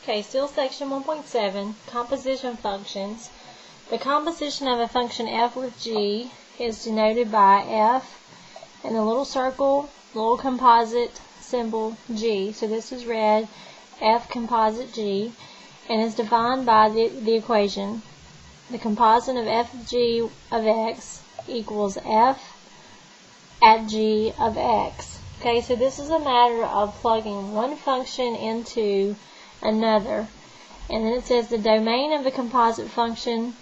Okay, still section 1.7, composition functions. The composition of a function f with g is denoted by f and the little circle, little composite symbol g. So this is red, f composite g, and is defined by the equation. The composite of f of g of x equals f at g of x. Okay, so this is a matter of plugging one function into another. And then it says the domain of the composite function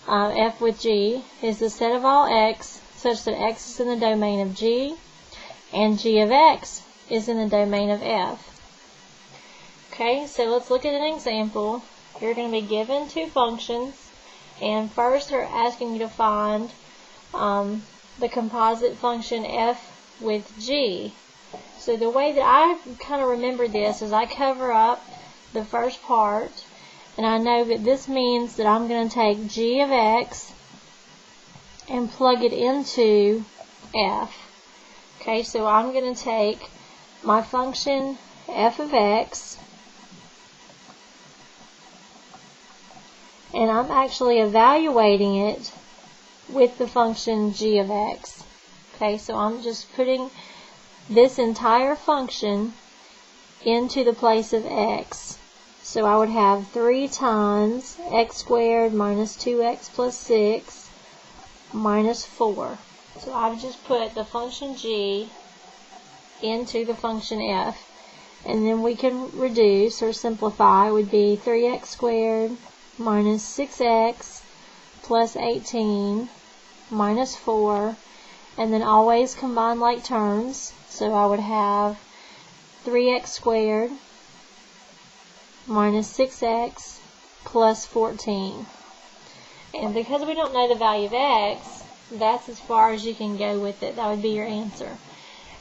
f with g is the set of all x such that x is in the domain of g and g of x is in the domain of f. Okay, so let's look at an example. You're going to be given two functions, and first they're asking you to find the composite function f with g. So the way that I kind of remember this is I cover up the first part, and I know that this means that I'm going to take g of x and plug it into f. Okay, so I'm going to take my function f of x, and I'm actually evaluating it with the function g of x. Okay, so I'm just putting this entire function into the place of x. So I would have 3 times x squared minus 2x plus 6 minus 4. So I've just put the function g into the function f. And then we can reduce or simplify. It would be 3x squared minus 6x plus 18 minus 4. And then always combine like terms. So I would have 3x squared minus 6x plus 14. And because we don't know the value of x, that's as far as you can go with it. That would be your answer.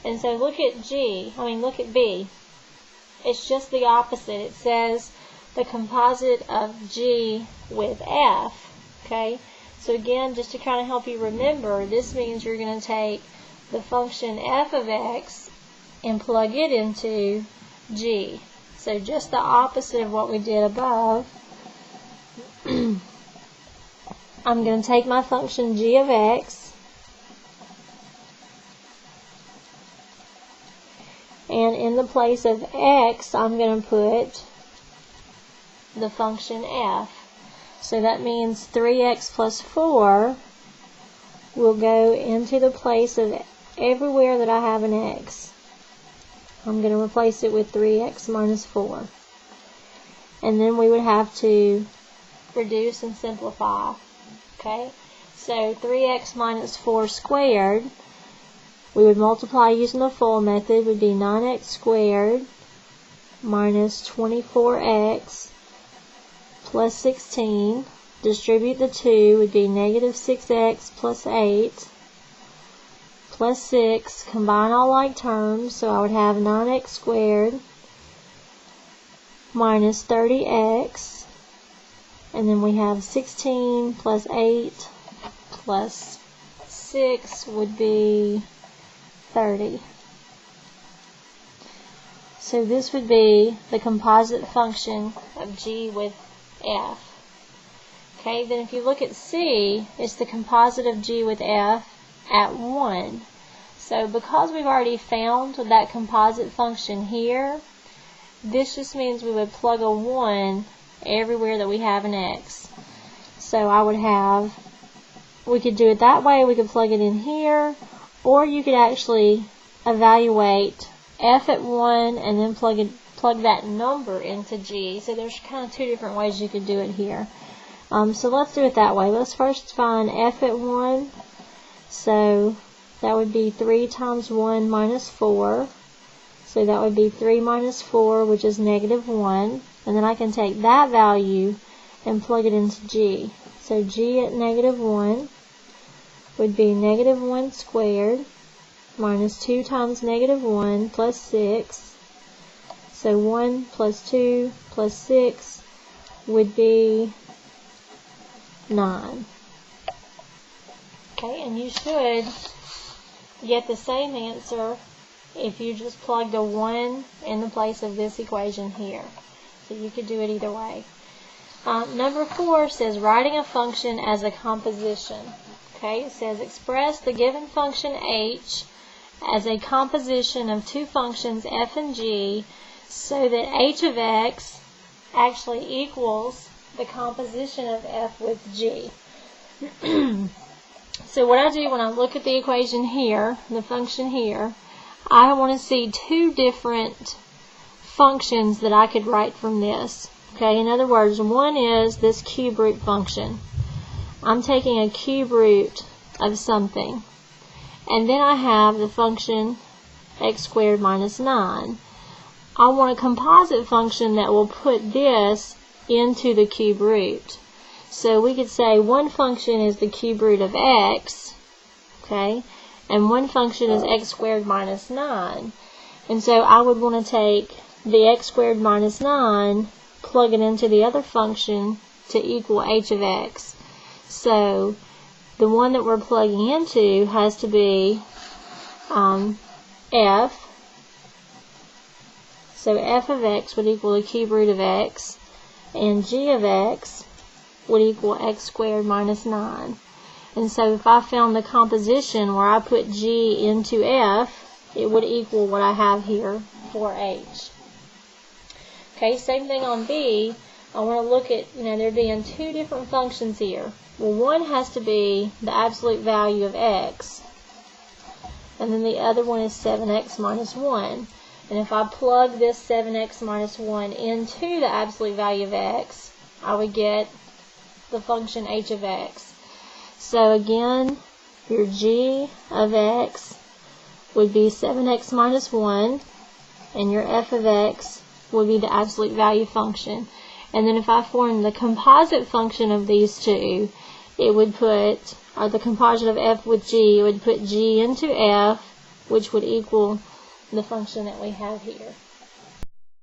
And so look at B. It's just the opposite. It says the composite of g with f. Okay? So again, just to kind of help you remember, this means you're going to take the function f of x and plug it into g. So just the opposite of what we did above. I'm going to take my function g of x and in the place of x I'm going to put the function f. So that means 3x plus 4 will go into the place of everywhere that I have an x. I'm going to replace it with 3x minus 4. And then we would have to reduce and simplify. Okay? So 3x minus 4 squared, we would multiply using the full method, would be 9x squared minus 24x plus 16. Distribute the 2 would be negative 6x plus 8 plus 6. Combine all like terms, so I would have 9x squared minus 30x, and then we have 16 plus 8 plus 6 would be 30. So this would be the composite function of g with f. Okay, then if you look at C, it's the composite of g with f at 1. So because we've already found that composite function here, this just means we would plug a 1 everywhere that we have an x. So I would have, we could do it that way, we could plug it in here, or you could actually evaluate f at 1 and then plug that number into g. So there's kind of two different ways you could do it here. So let's do it that way. Let's first find f at 1. So that would be 3 times 1 minus 4. So that would be 3 minus 4, which is negative 1. And then I can take that value and plug it into g. So g at negative 1 would be negative 1 squared minus 2 times negative 1 plus 6. So 1 plus 2 plus 6 would be 9. Okay, and you should get the same answer if you just plugged a 1 in the place of this equation here. So you could do it either way. Number 4 says writing a function as a composition. Okay, it says express the given function h as a composition of two functions f and g so that h of x actually equals the composition of f with g. So what I do when I look at the equation here, the function here, I want to see two different functions that I could write from this. Okay, in other words, one is this cube root function. I'm taking a cube root of something. And then I have the function x squared minus 9. I want a composite function that will put this into the cube root. So we could say one function is the cube root of x, okay, and one function is x squared minus 9. And so I would want to take the x squared minus 9, plug it into the other function to equal h of x. So the one that we're plugging into has to be f. So f of x would equal the cube root of x, and g of x would equal x squared minus 9. And so if I found the composition where I put g into f, it would equal what I have here for h. Okay, same thing on b. I want to look at, there being two different functions here. Well, one has to be the absolute value of x, and then the other one is 7x minus 1. And if I plug this 7x minus 1 into the absolute value of x, I would get the function h of x. So again, your g of x would be 7x minus 1, and your f of x would be the absolute value function. And then if I form the composite function of these two, it would put, or the composite of f with g, it would put g into f, which would equal the function that we have here.